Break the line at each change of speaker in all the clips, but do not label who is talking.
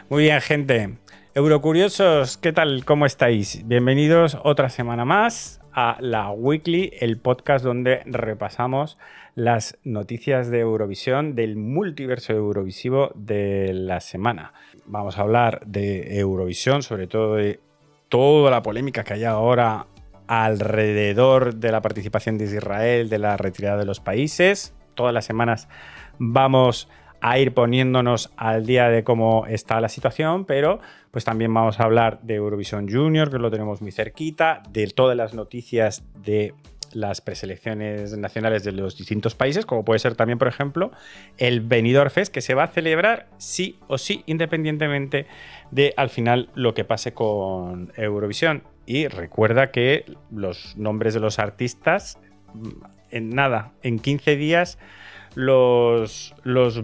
Muy bien, gente. Eurocuriosos, ¿qué tal? ¿Cómo estáis? Bienvenidos otra semana más a la Weekly, el podcast donde repasamos las noticias de Eurovisión, del multiverso eurovisivo de la semana. Vamos a hablar de Eurovisión, sobre todo de toda la polémica que hay ahora alrededor de la participación de Israel, de la retirada de los países. Todas las semanas vamos a ir poniéndonos al día de cómo está la situación, pero pues también vamos a hablar de Eurovisión Junior, que lo tenemos muy cerquita, de todas las noticias de las preselecciones nacionales de los distintos países, como puede ser también, por ejemplo, el Benidorm Fest, que se va a celebrar sí o sí, independientemente de al final lo que pase con Eurovisión. Y recuerda que los nombres de los artistas, en 15 días los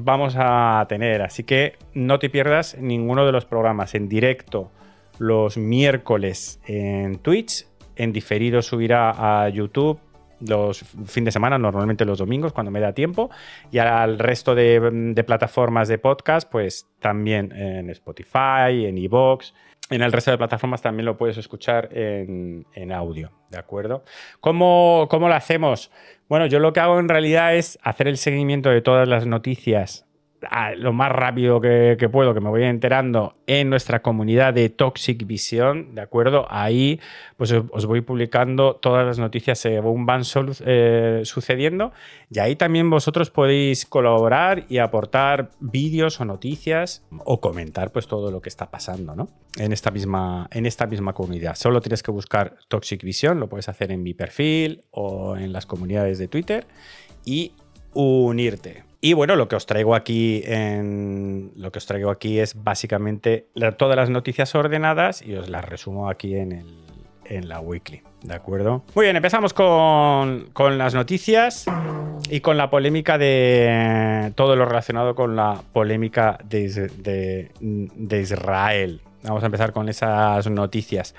vamos a tener, así que no te pierdas ninguno de los programas en directo los miércoles en Twitch, en diferido subirá a YouTube los fin de semana, normalmente los domingos cuando me da tiempo, y al resto de plataformas de podcast pues también en Spotify, en iVoox. En el resto de plataformas también lo puedes escuchar en audio, ¿de acuerdo? ¿Cómo lo hacemos? Bueno, yo lo que hago en realidad es hacer el seguimiento de todas las noticias lo más rápido que puedo, que me voy enterando en nuestra comunidad de Toxic Vision, ¿de acuerdo? Ahí pues os voy publicando todas las noticias según van sucediendo, y ahí también vosotros podéis colaborar y aportar vídeos o noticias o comentar pues todo lo que está pasando, ¿no? En esta misma comunidad. Solo tienes que buscar Toxic Vision, lo puedes hacer en mi perfil o en las comunidades de Twitter y unirte. Y bueno, lo que os traigo aquí es básicamente todas las noticias ordenadas y os las resumo aquí en la Weekly, ¿de acuerdo? Muy bien, empezamos con las noticias y con la polémica de todo lo relacionado con la polémica de Israel. Vamos a empezar con esas noticias.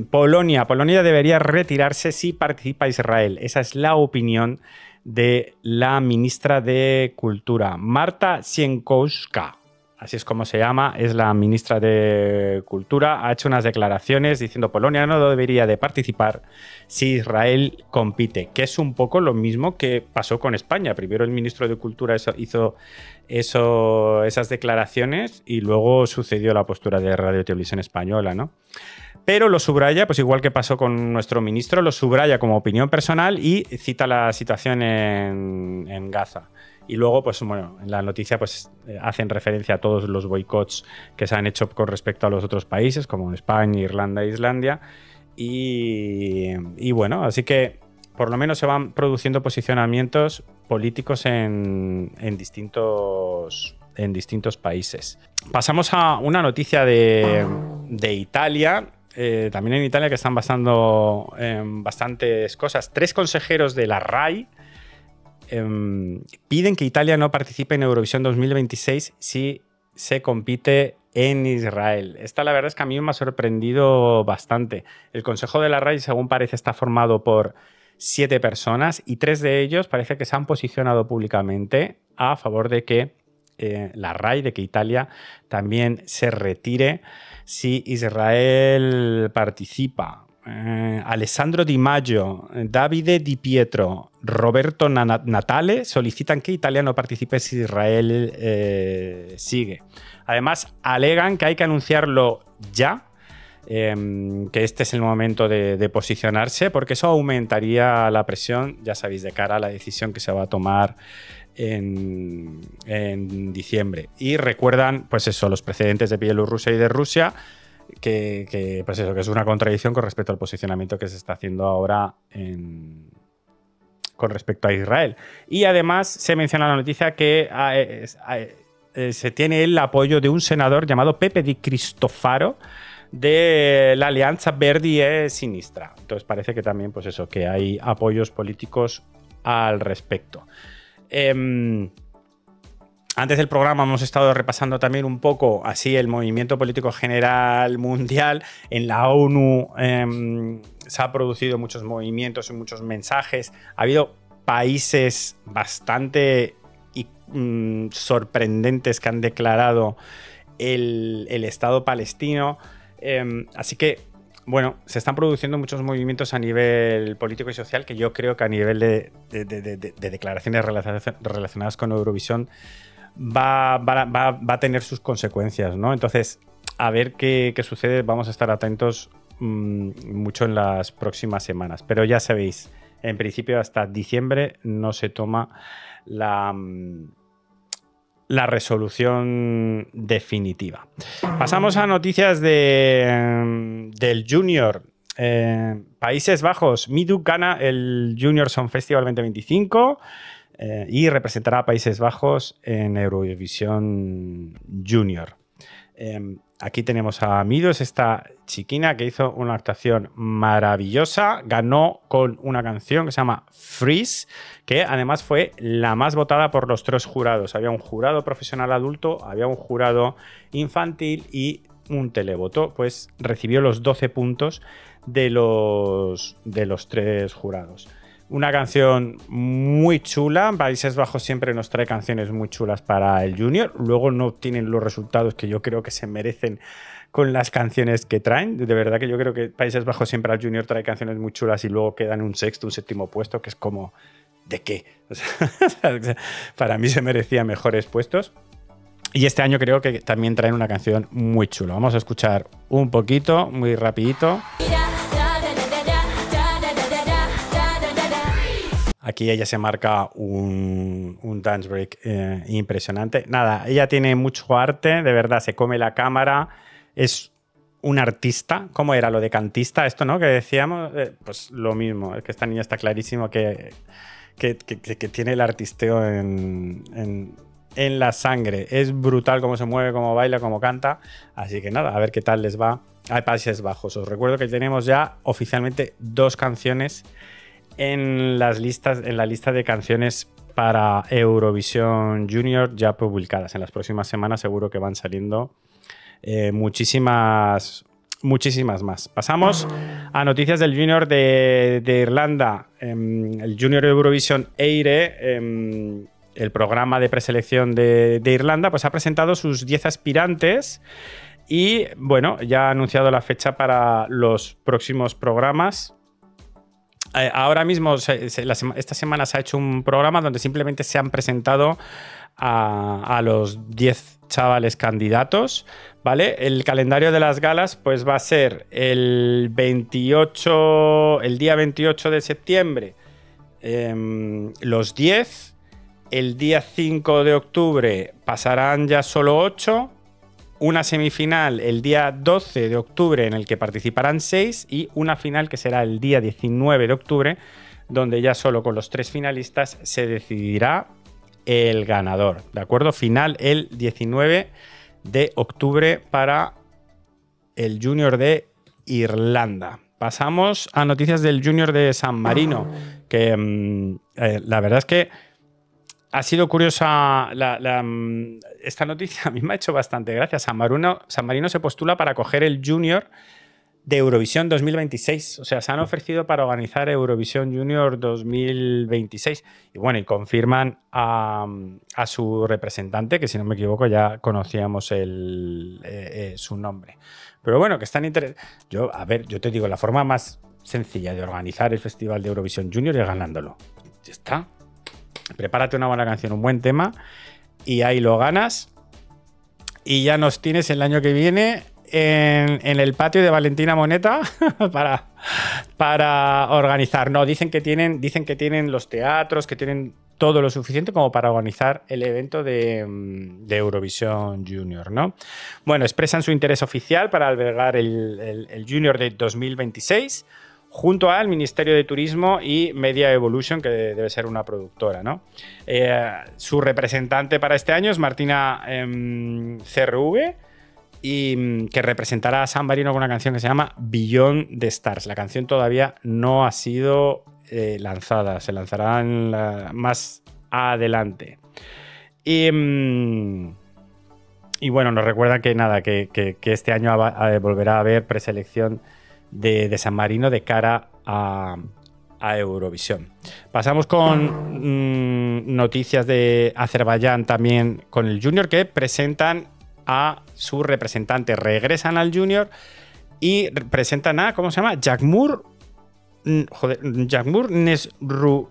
Polonia debería retirarse si participa Israel. Esa es la opinión de la ministra de Cultura, Marta Sienkowska, así es como se llama, es la ministra de Cultura. Ha hecho unas declaraciones diciendo que Polonia no debería de participar si Israel compite, que es un poco lo mismo que pasó con España. Primero el ministro de Cultura hizo esas declaraciones y luego sucedió la postura de Radio y Televisión Española, ¿no? Pero lo subraya, pues igual que pasó con nuestro ministro, lo subraya como opinión personal y cita la situación en Gaza. Y luego, pues bueno, en la noticia pues hacen referencia a todos los boicots que se han hecho con respecto a los otros países, como España, Irlanda e Islandia. Y bueno, así que por lo menos se van produciendo posicionamientos políticos en distintos países. Pasamos a una noticia de Italia. También en Italia, que están pasando bastantes cosas. 3 consejeros de la RAI piden que Italia no participe en Eurovisión 2026 si se compite en Israel. Esta la verdad es que a mí me ha sorprendido bastante. El Consejo de la RAI, según parece, está formado por 7 personas y 3 de ellos parece que se han posicionado públicamente a favor de que la RAI, de que Italia también se retire si Israel participa. Alessandro Di Maggio, Davide Di Pietro, Roberto Natale solicitan que Italia no participe si Israel sigue. Además, alegan que hay que anunciarlo ya, que este es el momento de posicionarse, porque eso aumentaría la presión, ya sabéis, de cara a la decisión que se va a tomar en diciembre. Y recuerdan, pues eso, los precedentes de Bielorrusia y de Rusia, que pues eso, que es una contradicción con respecto al posicionamiento que se está haciendo ahora con respecto a Israel. Y además se menciona en la noticia que se tiene el apoyo de un senador llamado Pepe Di Cristofaro de la Alianza Verdi e Sinistra. Entonces parece que también, pues eso, que hay apoyos políticos al respecto. Antes del programa hemos estado repasando también un poco así el movimiento político general mundial. En la ONU se han producido muchos movimientos y muchos mensajes. Ha habido países bastante sorprendentes que han declarado el Estado palestino. Así que, bueno, se están produciendo muchos movimientos a nivel político y social que yo creo que a nivel de declaraciones relacionadas con Eurovisión va a tener sus consecuencias, ¿no? Entonces, a ver qué sucede. Vamos a estar atentos mucho en las próximas semanas. Pero ya sabéis, en principio hasta diciembre no se toma la resolución definitiva. Pasamos a noticias del Junior. Países Bajos. Midou gana el Junior Song Festival 2025 y representará a Países Bajos en Eurovisión Junior. Aquí tenemos a Midou, es esta chiquina que hizo una actuación maravillosa. Ganó con una canción que se llama Freeze, que además fue la más votada por los 3 jurados. Había un jurado profesional adulto, había un jurado infantil y un televoto. Pues recibió los 12 puntos de los 3 jurados. Una canción muy chula. Países Bajos siempre nos trae canciones muy chulas para el Junior. Luego no obtienen los resultados que yo creo que se merecen con las canciones que traen. De verdad que yo creo que Países Bajos siempre al Junior trae canciones muy chulas y luego quedan un sexto, un séptimo puesto, que es como, ¿de qué? O sea, para mí se merecía mejores puestos. Y este año creo que también traen una canción muy chula. Vamos a escuchar un poquito, muy rapidito. Aquí ella se marca un dance break impresionante. Nada, ella tiene mucho arte, de verdad, se come la cámara, es un artista. ¿Cómo era lo de cantista? Esto, ¿no? Que decíamos, pues lo mismo, es que esta niña está clarísimo que tiene el artisteo en la sangre. Es brutal cómo se mueve, cómo baila, cómo canta. Así que nada, a ver qué tal les va a Países Bajos. Os recuerdo que tenemos ya oficialmente 2 canciones en la lista de canciones para Eurovisión Junior ya publicadas. En las próximas semanas seguro que van saliendo muchísimas más. Pasamos a noticias del Junior de Irlanda. El Junior Eurovision Eire, el programa de preselección de Irlanda, pues ha presentado sus 10 aspirantes y, bueno, ya ha anunciado la fecha para los próximos programas. Ahora mismo, esta semana se ha hecho un programa donde simplemente se han presentado a los 10 chavales candidatos, ¿vale? El calendario de las galas pues va a ser el día 28 de septiembre, los 10, el día 5 de octubre pasarán ya solo 8, una semifinal el día 12 de octubre en el que participarán 6 y una final que será el día 19 de octubre donde ya solo con los 3 finalistas se decidirá el ganador, ¿de acuerdo? Final el 19 de octubre para el Junior de Irlanda. Pasamos a noticias del Junior de San Marino, que la verdad es que ha sido curiosa esta noticia. A mí me ha hecho bastante gracia. San Marino se postula para coger el Junior de Eurovisión 2026. O sea, se han ofrecido para organizar Eurovisión Junior 2026. Y bueno, y confirman a su representante, que si no me equivoco ya conocíamos su nombre. Pero bueno, que están interesados. Yo te digo, la forma más sencilla de organizar el Festival de Eurovisión Junior es ganándolo. Ya está. Prepárate una buena canción, un buen tema y ahí lo ganas y ya nos tienes el año que viene en el patio de Valentina Moneta para organizar. No, dicen que tienen los teatros, que tienen todo lo suficiente como para organizar el evento de Eurovisión Junior, ¿no? Bueno, expresan su interés oficial para albergar el Junior de 2026 junto al Ministerio de Turismo y Media Evolution, que debe ser una productora, ¿no? Su representante para este año es Martina CRV, y que representará a San Marino con una canción que se llama Beyond the Stars. La canción todavía no ha sido lanzada, se lanzará más adelante. Y bueno, nos recuerdan que nada, que este año volverá a haber preselección de San Marino de cara a Eurovisión. Pasamos con noticias de Azerbaiyán también con el Junior, que presentan a su representante. Regresan al Junior y presentan a, ¿cómo se llama? Yagmur Nesru...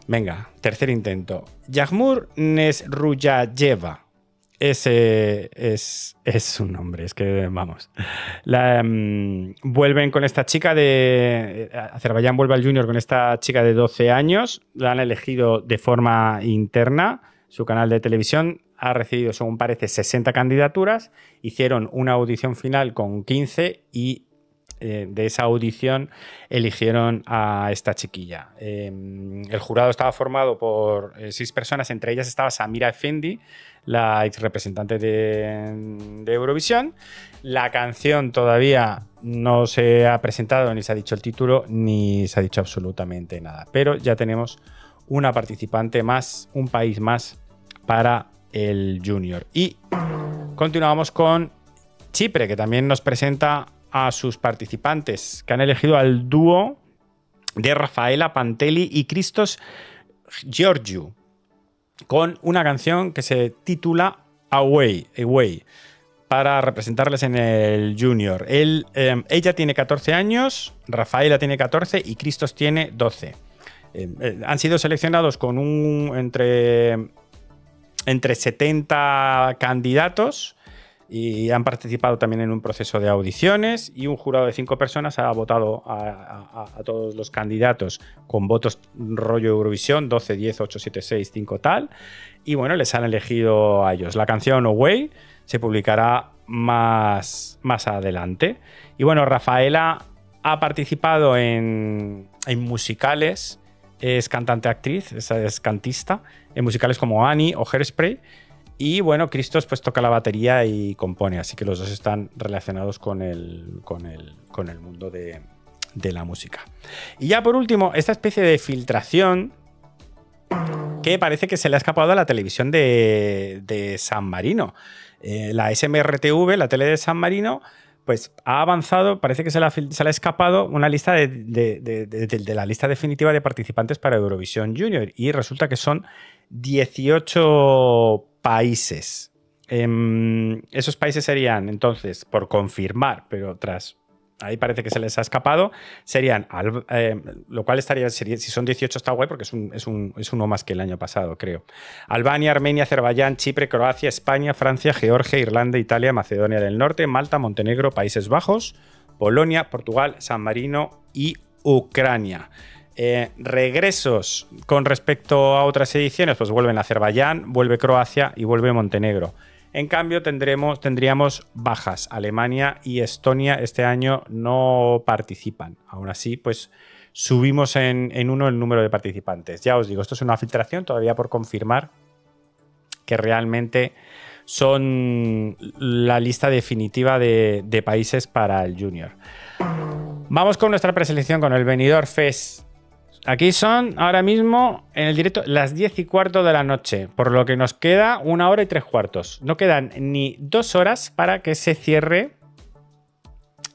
Venga, tercer intento. Yagmur Nesruyayeva. Ese es su nombre, es que vamos. Vuelven con esta chica de... Azerbaiyán vuelve al Junior con esta chica de 12 años. La han elegido de forma interna. Su canal de televisión ha recibido, según parece, 60 candidaturas. Hicieron una audición final con 15 y de esa audición eligieron a esta chiquilla. El jurado estaba formado por 6 personas, entre ellas estaba Samira Efendi, la ex representante de Eurovisión. La canción todavía no se ha presentado, ni se ha dicho el título, ni se ha dicho absolutamente nada. Pero ya tenemos una participante más, un país más para el Junior. Y continuamos con Chipre, que también nos presenta a sus participantes, que han elegido al dúo de Rafaela Panteli y Christos Georgiou, con una canción que se titula Away, para representarles en el Junior. Ella tiene 14 años, Rafaela tiene 14 y Christos tiene 12. Han sido seleccionados con entre 70 candidatos y han participado también en un proceso de audiciones, y un jurado de 5 personas ha votado a todos los candidatos con votos rollo Eurovisión, 12, 10, 8, 7, 6, 5 tal, y bueno, les han elegido a ellos. La canción Away se publicará más adelante. Y bueno, Rafaela ha participado en musicales, es cantante-actriz, es cantista, en musicales como Annie o Hairspray. Y bueno, Christos pues toca la batería y compone, así que los dos están relacionados con el mundo de la música. Y ya por último, esta especie de filtración que parece que se le ha escapado a la televisión de San Marino. La SMRTV, la tele de San Marino, pues ha avanzado, parece que se le ha escapado una lista de la lista definitiva de participantes para Eurovisión Junior, y resulta que son 18 países. Esos países serían, entonces, por confirmar, pero ahí parece que se les ha escapado, serían, lo cual sería, si son 18 está guay porque es uno más que el año pasado, creo. Albania, Armenia, Azerbaiyán, Chipre, Croacia, España, Francia, Georgia, Irlanda, Italia, Macedonia del Norte, Malta, Montenegro, Países Bajos, Polonia, Portugal, San Marino y Ucrania. Regresos con respecto a otras ediciones, pues vuelven Azerbaiyán, vuelve Croacia y vuelve Montenegro. En cambio, tendríamos bajas. Alemania y Estonia este año no participan. Aún así, pues subimos en uno el número de participantes. Ya os digo, esto es una filtración todavía por confirmar que realmente son la lista definitiva de países para el Junior. Vamos con nuestra preselección, con el Benidorm Fest. Aquí son ahora mismo en el directo las 10:15 de la noche, por lo que nos queda 1 hora y 3/4. No quedan ni 2 horas para que se cierre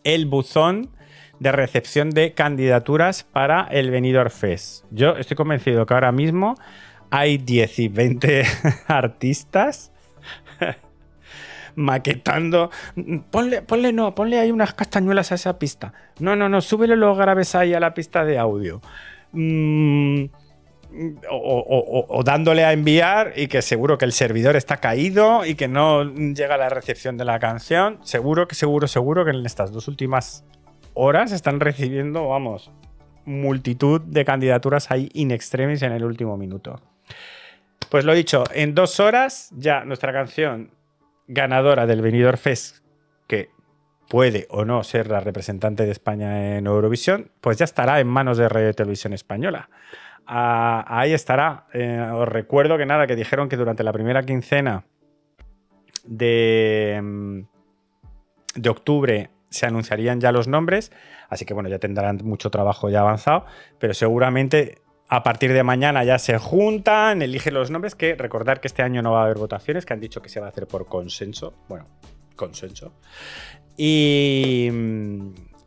el buzón de recepción de candidaturas para el Benidorm Fest. Yo estoy convencido que ahora mismo hay 10 y 20 artistas maquetando. Ponle ahí unas castañuelas a esa pista. No, súbele los graves ahí a la pista de audio. O dándole a enviar, y que seguro que el servidor está caído y que no llega la recepción de la canción. Seguro que en estas 2 últimas horas están recibiendo, vamos, multitud de candidaturas ahí in extremis en el último minuto. Pues lo dicho, en 2 horas ya nuestra canción ganadora del Benidorm Fest, que puede o no ser la representante de España en Eurovisión, pues ya estará en manos de Radio Televisión Española. Ahí estará. Os recuerdo que dijeron que durante la primera quincena de octubre se anunciarían ya los nombres, así que bueno, ya tendrán mucho trabajo ya avanzado, pero seguramente a partir de mañana ya se juntan, eligen los nombres, que recordar que este año no va a haber votaciones, que han dicho que se va a hacer por consenso. Bueno, consenso. Y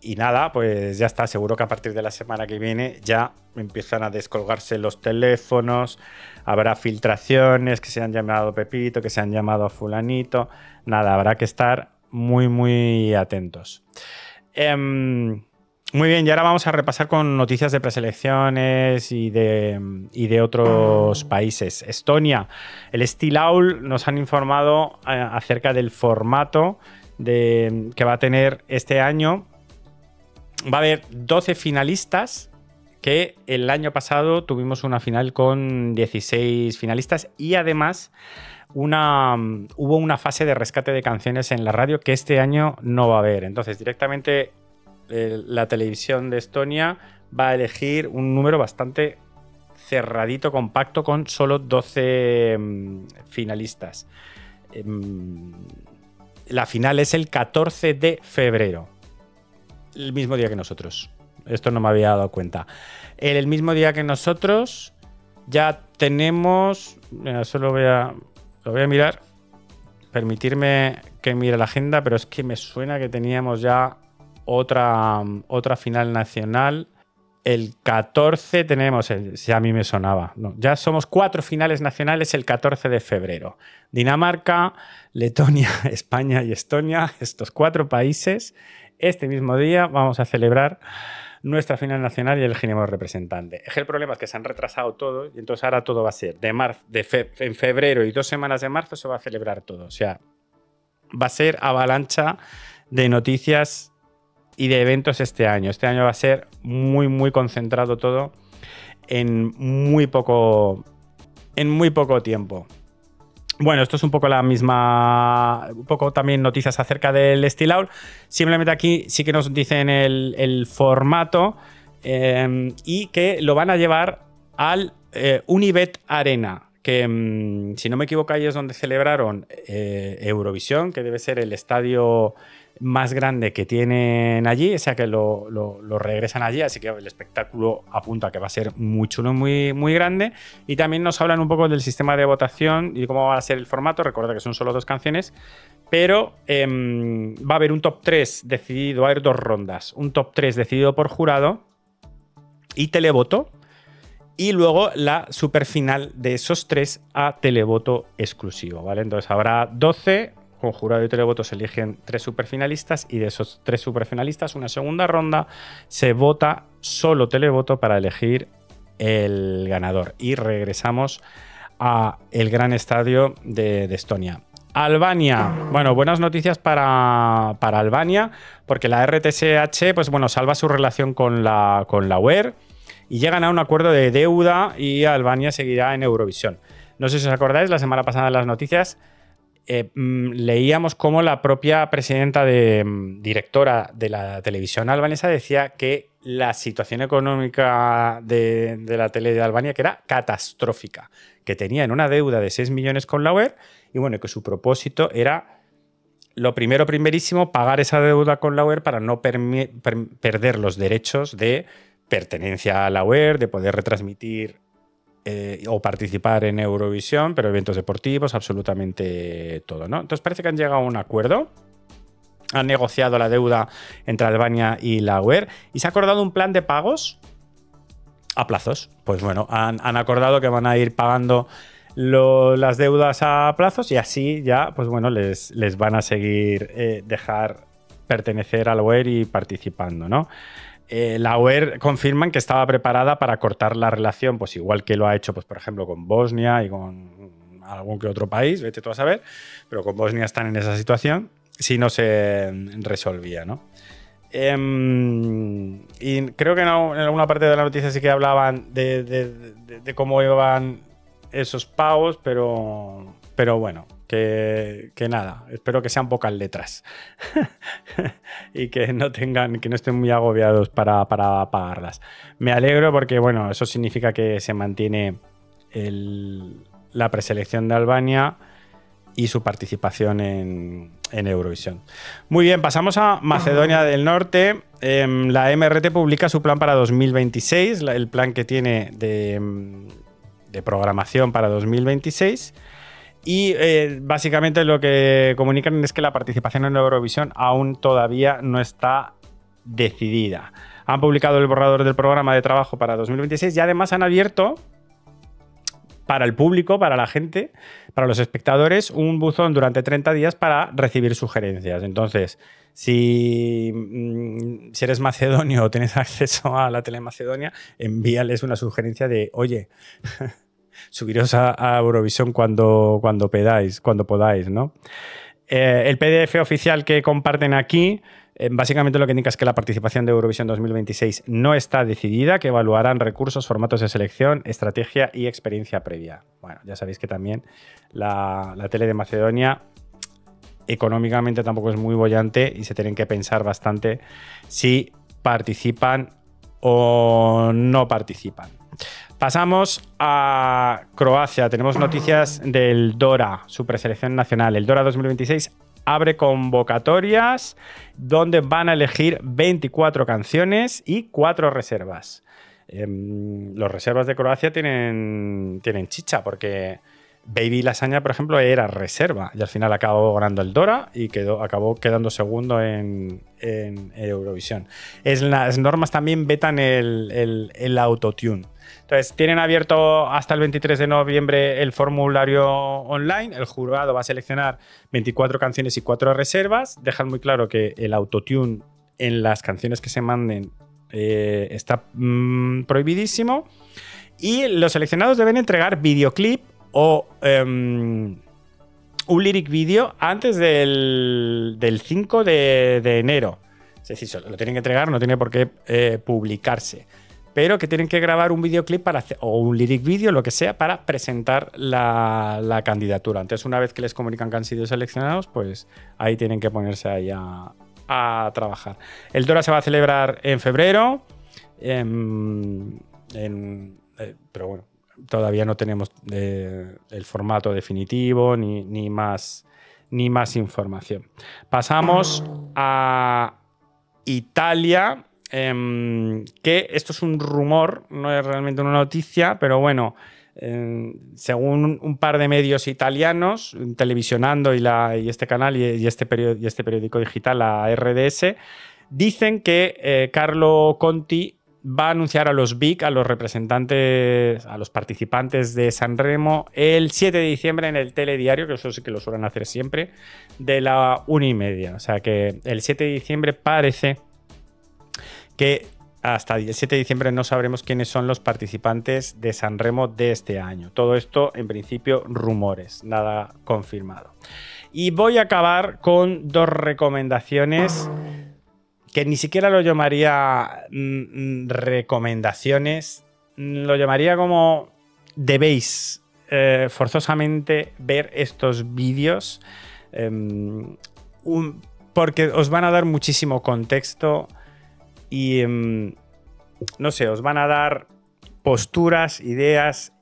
Y nada, pues ya está. Seguro que a partir de la semana que viene ya empiezan a descolgarse los teléfonos, habrá filtraciones, que se han llamado Pepito, que se han llamado Fulanito. Nada, habrá que estar muy, muy atentos. Muy bien, y ahora vamos a repasar con noticias de preselecciones y de otros países. Estonia, el Stilaul nos han informado acerca del formato que va a tener este año. Va a haber 12 finalistas, que el año pasado tuvimos una final con 16 finalistas y además hubo una fase de rescate de canciones en la radio que este año no va a haber. Entonces, directamente la televisión de Estonia va a elegir un número bastante cerradito, compacto, con solo 12 finalistas. La final es el 14 de febrero. El mismo día que nosotros. Esto no me había dado cuenta. El mismo día que nosotros ya tenemos... Eso lo voy a mirar. Permitirme que mire la agenda, pero es que me suena que teníamos ya otra final nacional. El 14 tenemos... Si a mí me sonaba. No, ya somos 4 finales nacionales el 14 de febrero. Dinamarca, Letonia, España y Estonia. Estos 4 países... Este mismo día vamos a celebrar nuestra final nacional y elegiremos representante. El problema es que se han retrasado todo y entonces ahora todo va a ser en febrero y 2 semanas de marzo se va a celebrar todo. O sea, va a ser avalancha de noticias y de eventos este año. Este año va a ser muy, muy concentrado todo en muy poco tiempo. Bueno, esto es un poco la misma... Un poco también noticias acerca del Stilaul. Simplemente aquí sí que nos dicen el formato y que lo van a llevar al Unibet Arena, que si no me equivoco ahí es donde celebraron Eurovisión, que debe ser el estadio más grande que tienen allí, o sea que lo regresan allí, así que el espectáculo apunta a que va a ser muy chulo, muy, muy grande. Y también nos hablan un poco del sistema de votación y cómo va a ser el formato. Recuerda que son solo 2 canciones, pero va a haber un top 3 decidido, va a haber 2 rondas, un top 3 decidido por jurado y televoto, y luego la superfinal de esos 3 a televoto exclusivo, ¿vale? Entonces habrá 12... Con jurado y televoto se eligen 3 superfinalistas y de esos 3 superfinalistas, una segunda ronda, se vota solo televoto para elegir el ganador. Y regresamos a el gran estadio de Estonia. Albania. Bueno, buenas noticias para Albania, porque la RTSH, pues bueno, salva su relación con la UER y llegan a un acuerdo de deuda y Albania seguirá en Eurovisión. No sé si os acordáis, la semana pasada en las noticias leíamos cómo la propia presidenta directora de la televisión albanesa decía que la situación económica de la tele de Albania que era catastrófica, que tenían una deuda de 6 millones con la UER y bueno, que su propósito era lo primerísimo, pagar esa deuda con la UER para no perder los derechos de pertenencia a la UER, de poder retransmitir o participar en Eurovisión, pero eventos deportivos, absolutamente todo, ¿no? Entonces parece que han llegado a un acuerdo, han negociado la deuda entre Albania y la UER y se ha acordado un plan de pagos a plazos. Pues bueno, han acordado que van a ir pagando las deudas a plazos y así ya, pues bueno, les van a seguir dejar pertenecer a la UER y participando, ¿no? La UER confirman que estaba preparada para cortar la relación, pues igual que lo ha hecho, pues, por ejemplo, con Bosnia y con algún que otro país, vete tú a saber, pero con Bosnia están en esa situación si no se resolvía, ¿no? Y creo que en alguna parte de la noticia sí que hablaban de cómo iban esos pagos, pero bueno, que nada, espero que sean pocas letras y que no estén muy agobiados para pagarlas. Me alegro porque, bueno, eso significa que se mantiene la preselección de Albania y su participación en Eurovisión. Muy bien, pasamos a Macedonia del Norte. La MRT publica su plan para 2026, el plan que tiene de programación para 2026. Y básicamente lo que comunican es que la participación en Eurovisión aún todavía no está decidida. Han publicado el borrador del programa de trabajo para 2026 y además han abierto para el público, para la gente, para los espectadores, un buzón durante 30 días para recibir sugerencias. Entonces, si eres macedonio o tienes acceso a la tele Macedonia, envíales una sugerencia de, oye, subiros a Eurovisión cuando podáis, ¿no? El PDF oficial que comparten aquí básicamente lo que indica es que la participación de Eurovisión 2026 no está decidida, que evaluarán recursos, formatos de selección, estrategia y experiencia previa. Bueno, ya sabéis que también la tele de Macedonia económicamente tampoco es muy boyante y se tienen que pensar bastante si participan o no participan. Pasamos a Croacia. Tenemos noticias del Dora, su preselección nacional. El Dora 2026 abre convocatorias donde van a elegir 24 canciones y 4 reservas. Los reservas de Croacia tienen chicha porque Baby Lasaña, por ejemplo, era reserva y al final acabó ganando el Dora y acabó quedando segundo en Eurovisión. Las normas también vetan el autotune. Entonces, tienen abierto hasta el 23 de noviembre el formulario online. El jurado va a seleccionar 24 canciones y 4 reservas. Dejan muy claro que el autotune en las canciones que se manden está prohibidísimo. Y los seleccionados deben entregar videoclip o un lyric video antes del 5 de enero. Es decir, lo tienen que entregar, no tiene por qué publicarse. Pero que tienen que grabar un videoclip o un lyric video, lo que sea, para presentar la candidatura. Entonces, una vez que les comunican que han sido seleccionados, pues ahí tienen que ponerse ahí a trabajar. El Dora se va a celebrar en febrero, pero bueno, todavía no tenemos el formato definitivo ni más información. Pasamos a Italia. Que esto es un rumor, no es realmente una noticia, pero bueno, según un par de medios italianos, Televisionando y este canal y este periódico digital, la RDS, dicen que Carlo Conti va a anunciar a los BIC, a los representantes, a los participantes de Sanremo, el 7 de diciembre en el telediario, que eso sí que lo suelen hacer siempre, de la 1:30. O sea que el 7 de diciembre parece que hasta el 7 de diciembre no sabremos quiénes son los participantes de Sanremo de este año. Todo esto, en principio, rumores, nada confirmado. Y voy a acabar con 2 recomendaciones que ni siquiera lo llamaría recomendaciones, lo llamaría como debéis forzosamente ver estos vídeos porque os van a dar muchísimo contexto. Y no sé, os van a dar posturas, ideas,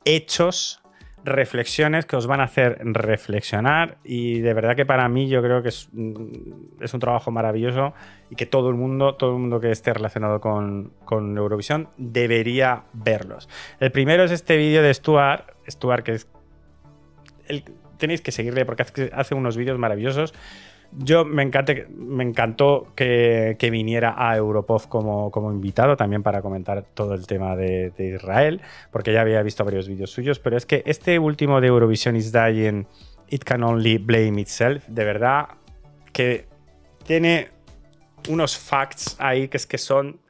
hechos, reflexiones que os van a hacer reflexionar. Y de verdad que para mí yo creo que es un trabajo maravilloso y que todo el mundo que esté relacionado con Eurovisión debería verlos. El primero es este vídeo de Stuart, que es tenéis que seguirle porque hace unos vídeos maravillosos. Yo me encantó que viniera a Europop como invitado también para comentar todo el tema de Israel, porque ya había visto varios vídeos suyos, pero es que este último de Eurovision is Dying, It Can Only Blame Itself, de verdad que tiene unos facts ahí que son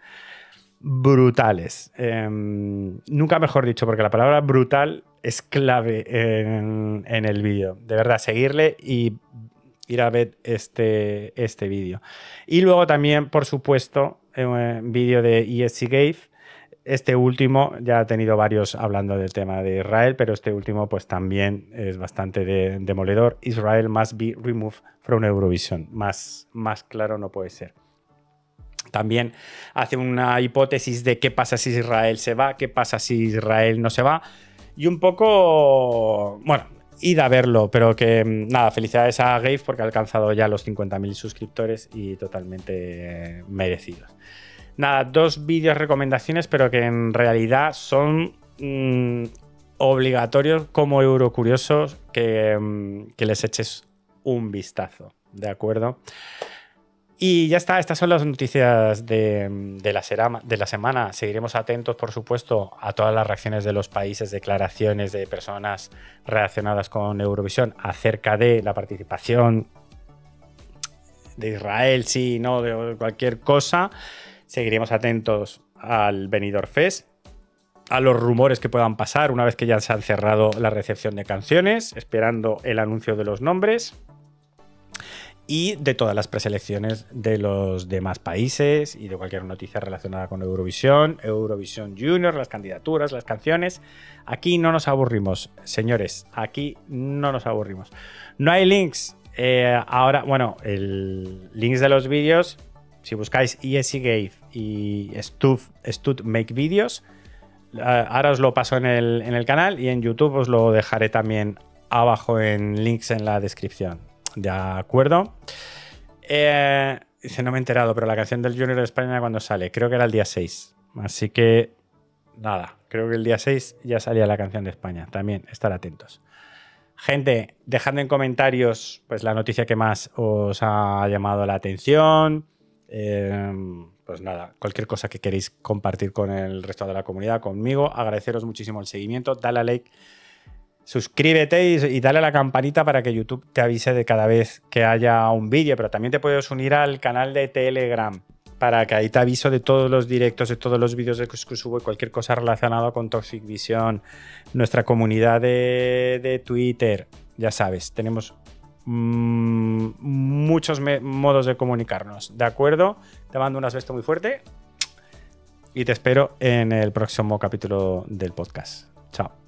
brutales. Nunca mejor dicho, porque la palabra brutal es clave en el vídeo. De verdad, seguirle y ir a ver este vídeo. Y luego también, por supuesto, un vídeo de ESC Gave. Este último, ya ha tenido varios hablando del tema de Israel, pero este último pues también es bastante demoledor. Israel must be removed from Eurovision. Más claro no puede ser. También hace una hipótesis de qué pasa si Israel se va, qué pasa si Israel no se va. Y un poco, bueno, id a verlo, pero que nada, felicidades a Gave porque ha alcanzado ya los 50.000 suscriptores y totalmente merecidos. Nada, 2 vídeos recomendaciones, pero que en realidad son obligatorios como eurocuriosos que les eches un vistazo, ¿de acuerdo? Y ya está, estas son las noticias de la semana. Seguiremos atentos, por supuesto, a todas las reacciones de los países, declaraciones de personas relacionadas con Eurovisión acerca de la participación de Israel, sí, no, de cualquier cosa. Seguiremos atentos al Benidorm Fest, a los rumores que puedan pasar una vez que ya se han cerrado la recepción de canciones, esperando el anuncio de los nombres. Y de todas las preselecciones de los demás países y de cualquier noticia relacionada con Eurovisión, Eurovisión Junior, las candidaturas, las canciones. Aquí no nos aburrimos, señores. Aquí no nos aburrimos. No hay links. Ahora, bueno, links de los vídeos. Si buscáis ESC Gate y Stud Make Videos, ahora os lo paso en el canal y en YouTube os lo dejaré también abajo en links en la descripción. De acuerdo. Dice, no me he enterado, pero la canción del Junior de España, ¿cuándo sale? Creo que era el día 6. Así que, nada, creo que el día 6 ya salía la canción de España. También, estar atentos. Gente, dejadme en comentarios pues, la noticia que más os ha llamado la atención. Pues nada, cualquier cosa que queréis compartir con el resto de la comunidad, conmigo. Agradeceros muchísimo el seguimiento. Dale a like. Suscríbete y dale a la campanita para que YouTube te avise de cada vez que haya un vídeo, pero también te puedes unir al canal de Telegram para que ahí te aviso de todos los directos, de todos los vídeos que subo y cualquier cosa relacionada con Toxic Vision, nuestra comunidad de Twitter. Ya sabes, tenemos muchos modos de comunicarnos, ¿de acuerdo? Te mando un beso muy fuerte y te espero en el próximo capítulo del podcast. Chao.